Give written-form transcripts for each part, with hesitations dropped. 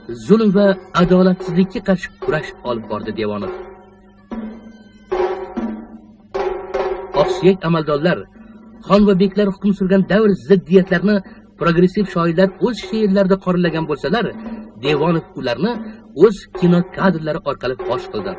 zulm va adolatsizlikka qarshi kurash olib bordi Devonov. Oqsuyak amaldorlar, xon va beklar hukm surgan davr ziddiyatlarini progressiv shoirlar o'z she'rlarida qoralagan bo'lsalar, Devonov ularni o'z kino kadrlari orqali fosh qildi.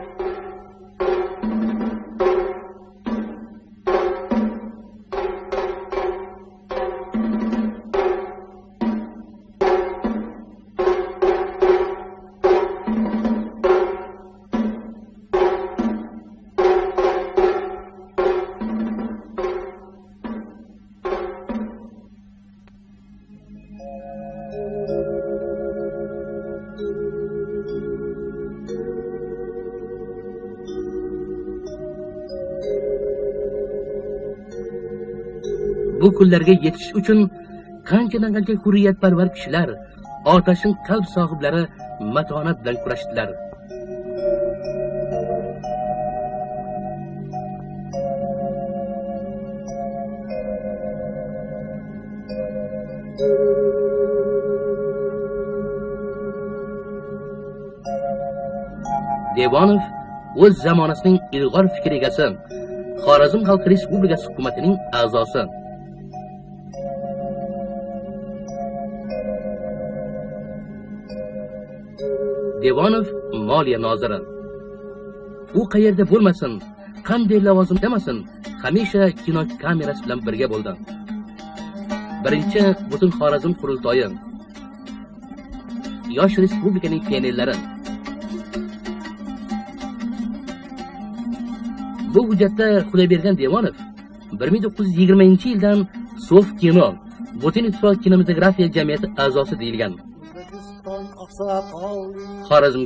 Bu kunlarga yetish uchun qancha hurriyatparvar kishilar, otashin qalb sohiblari matonat bilan kurashdilar. Devonov o'z zamonasining ilg'or fikr egasi, Xorazm Xalq Respublikasi hukumatining a'zosi. Devonov moliya noziri. U qayerda bo'lmasin, qanday lavozim demasin, hamisha kino kamerasi bilan birga bo'ldi. Birinchi butun Xorazm qurultoyi, yosh respublikaning pionerlari. Bu hujjatda Xudoybergan Devonov 1920-yildan Sof kino, Butun ittifoq kinematografiya jamiyati a'zosi deyilgan. Xorazm